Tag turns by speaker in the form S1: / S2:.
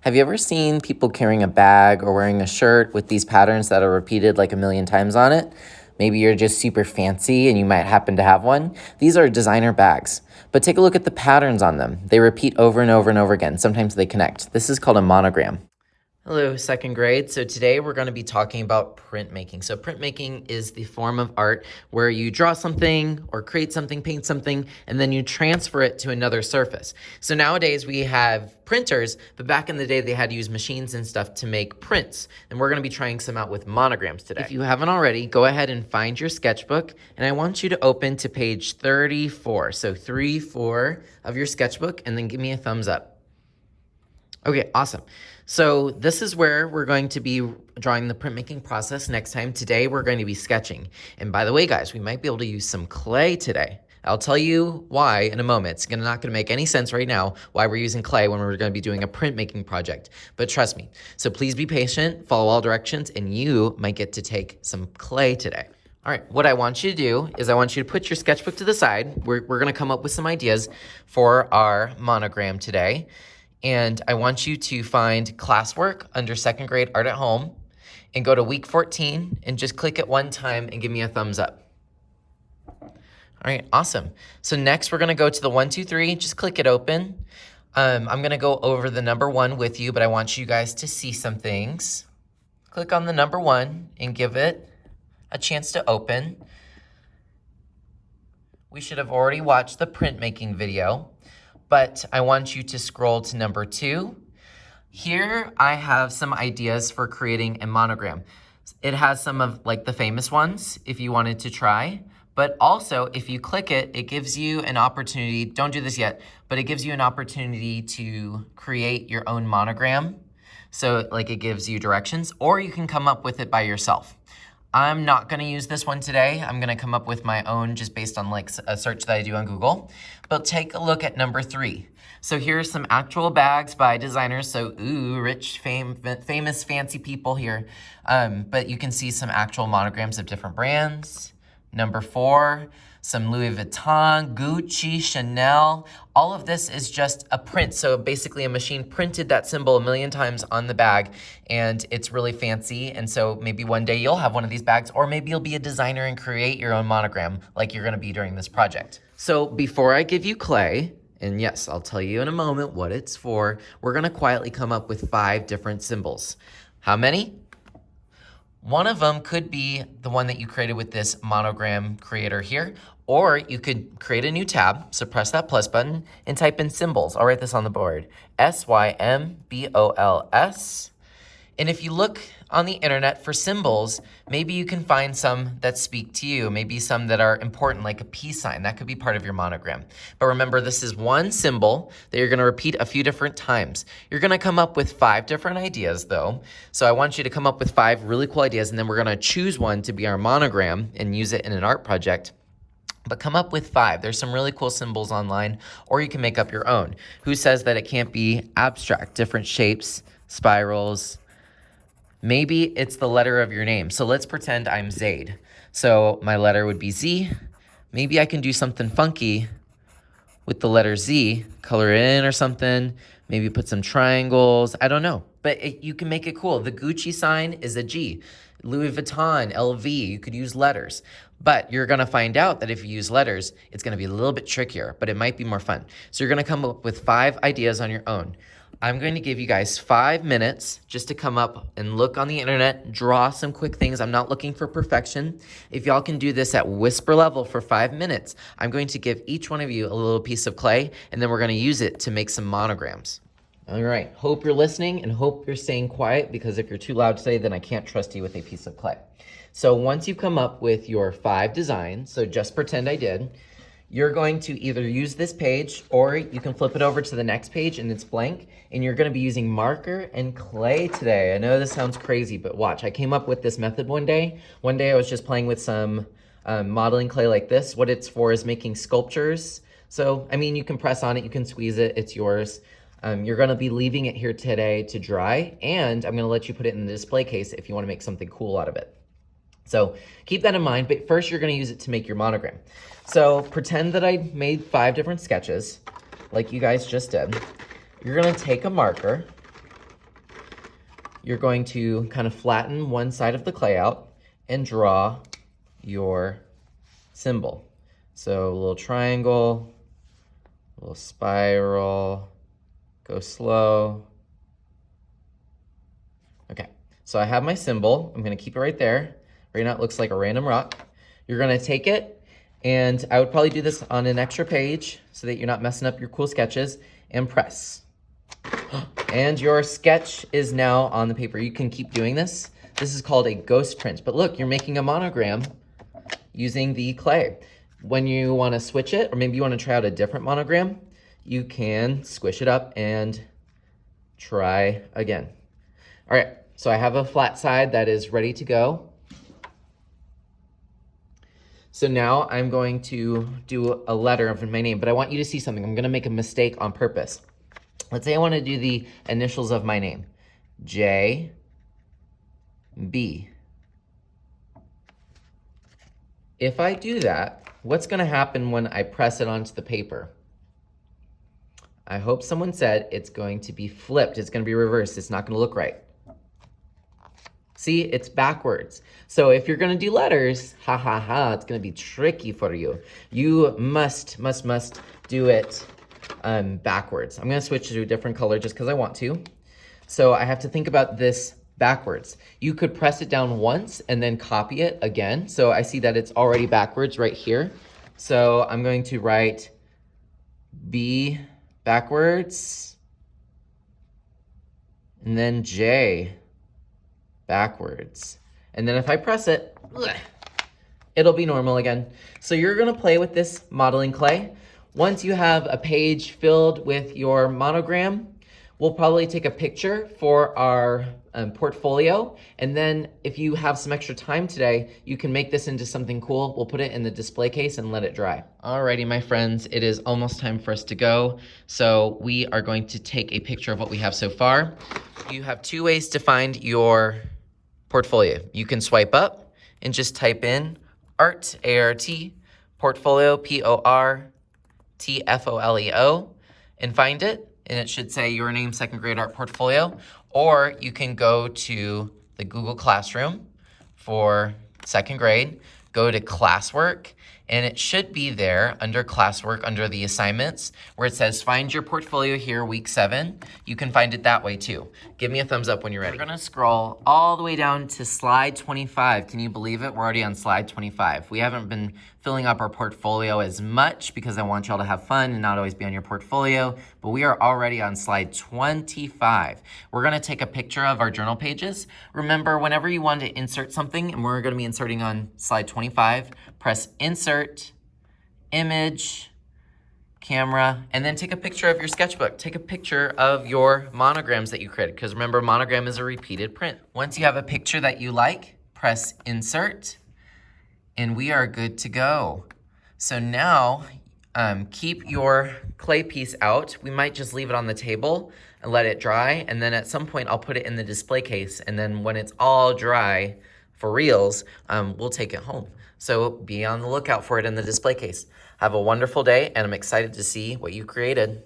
S1: Have you ever seen people carrying a bag or wearing a shirt with these patterns that are repeated like a million times on it? Maybe you're just super fancy and you might happen to have one. These are designer bags, but take a look at the patterns on them. They repeat over and over and over again. Sometimes they connect. This is called a monogram. Hello, second grade. So today we're going to be talking about printmaking. So printmaking is the form of art where you draw something or create something, paint something, and then you transfer it to another surface. So nowadays we have printers, but back in the day they had to use machines and stuff to make prints. And we're going to be trying some out with monograms today. If you haven't already, go ahead and find your sketchbook, and I want you to open to page 34. So 34 of your sketchbook, and then give me a thumbs up. Okay, awesome. So this is where we're going to be drawing the printmaking process next time. Today, we're going to be sketching. And by the way, guys, we might be able to use some clay today. I'll tell you why in a moment. It's not going to make any sense right now why we're using clay when we're going to be doing a printmaking project. But trust me. So please be patient, follow all directions, and you might get to take some clay today. All right, what I want you to do is I want you to put your sketchbook to the side. We're going to come up with some ideas for our monogram today. And I want you to find classwork under second grade art at home and go to week 14 and just click it one time and give me a thumbs up. All right, awesome. So next we're gonna go to the 1, 2, 3, just click it open. I'm gonna go over the number 1 with you, but I want you guys to see some things. Click on the number 1 and give it a chance to open. We should have already watched the printmaking video, but I want you to scroll to number 2. Here I have some ideas for creating a monogram. It has some of like the famous ones if you wanted to try, but also if you click it, it gives you an opportunity, don't do this yet, but it gives you an opportunity to create your own monogram. So like it gives you directions, or you can come up with it by yourself. I'm not gonna use this one today. I'm gonna come up with my own just based on like a search that I do on Google. But take a look at number 3. So here's some actual bags by designers. So rich, famous, fancy people here. But you can see some actual monograms of different brands. Number 4, some Louis Vuitton, Gucci, Chanel. All of this is just a print. So basically a machine printed that symbol a million times on the bag, and it's really fancy. And so maybe one day you'll have one of these bags, or maybe you'll be a designer and create your own monogram like you're gonna be during this project. So before I give you clay, and yes, I'll tell you in a moment what it's for, we're gonna quietly come up with 5 different symbols. How many? One of them could be the one that you created with this monogram creator here, or you could create a new tab, so press that plus button and type in symbols. I'll write this on the board, SYMBOLS. And if you look on the internet for symbols, maybe you can find some that speak to you, maybe some that are important, like a peace sign. That could be part of your monogram. But remember, this is one symbol that you're gonna repeat a few different times. You're gonna come up with 5 different ideas though. So I want you to come up with 5 really cool ideas, and then we're gonna choose one to be our monogram and use it in an art project. But come up with 5. There's some really cool symbols online, or you can make up your own. Who says that it can't be abstract, different shapes, spirals? Maybe it's the letter of your name. So let's pretend I'm Zaid. So my letter would be Z. Maybe I can do something funky with the letter Z, color it in or something, maybe put some triangles, I don't know. But you can make it cool. The Gucci sign is a G. Louis Vuitton, LV, you could use letters. But you're gonna find out that if you use letters, it's gonna be a little bit trickier, but it might be more fun. So you're gonna come up with 5 ideas on your own. I'm going to give you guys 5 minutes just to come up and look on the internet, draw some quick things. I'm not looking for perfection. If y'all can do this at whisper level for 5 minutes, I'm going to give each one of you a little piece of clay, and then we're gonna use it to make some monograms. All right, hope you're listening and hope you're staying quiet, because if you're too loud today, then I can't trust you with a piece of clay. So once you come up with your 5 designs, so just pretend I did, you're going to either use this page, or you can flip it over to the next page and it's blank, and you're gonna be using marker and clay today. I know this sounds crazy, but watch. I came up with this method one day. One day I was just playing with some modeling clay like this. What it's for is making sculptures. So, I mean, you can press on it, you can squeeze it, it's yours. You're gonna be leaving it here today to dry, and I'm gonna let you put it in the display case if you wanna make something cool out of it. So keep that in mind, but first you're gonna use it to make your monogram. So pretend that I made 5 different sketches, like you guys just did. You're gonna take a marker, you're going to kind of flatten one side of the clay out and draw your symbol. So a little triangle, a little spiral, go slow. Okay, so I have my symbol. I'm gonna keep it right there. Right now it looks like a random rock. You're gonna take it, and I would probably do this on an extra page so that you're not messing up your cool sketches, and press. And your sketch is now on the paper. You can keep doing this. This is called a ghost print. But look, you're making a monogram using the clay. When you want to switch it, or maybe you want to try out a different monogram, you can squish it up and try again. All right, so I have a flat side that is ready to go. So now I'm going to do a letter of my name, but I want you to see something. I'm going to make a mistake on purpose. Let's say I want to do the initials of my name. J, B. If I do that, what's going to happen when I press it onto the paper? I hope someone said it's going to be flipped. It's going to be reversed. It's not going to look right. See, it's backwards. So if you're going to do letters, ha ha ha, it's going to be tricky for you. You must do it backwards. I'm going to switch to a different color just because I want to. So I have to think about this backwards. You could press it down once and then copy it again. So I see that it's already backwards right here. So I'm going to write B backwards and then J backwards. And then if I press it, it'll be normal again. So you're going to play with this modeling clay. Once you have a page filled with your monogram, we'll probably take a picture for our portfolio. And then if you have some extra time today, you can make this into something cool. We'll put it in the display case and let it dry. Alrighty, my friends, it is almost time for us to go. So we are going to take a picture of what we have so far. You have two ways to find your portfolio. You can swipe up and just type in art, A-R-T, portfolio, P-O-R-T-F-O-L-E-O, and find it. And it should say your name, second grade art portfolio. Or you can go to the Google Classroom for second grade, go to classwork, and it should be there under classwork, under the assignments, where it says find your portfolio here, week 7. You can find it that way too. Give me a thumbs up when you're ready. We're gonna scroll all the way down to slide 25. Can you believe it? We're already on slide 25. We haven't been filling up our portfolio as much because I want y'all to have fun and not always be on your portfolio, but we are already on slide 25. We're gonna take a picture of our journal pages. Remember, whenever you want to insert something, and we're gonna be inserting on slide 25, press insert, image, camera, and then take a picture of your sketchbook. Take a picture of your monograms that you created, because remember, monogram is a repeated print. Once you have a picture that you like, press insert, and we are good to go. So now, keep your clay piece out. We might just leave it on the table and let it dry, and then at some point I'll put it in the display case, and then when it's all dry for reals, we'll take it home. So be on the lookout for it in the display case. Have a wonderful day, and I'm excited to see what you created.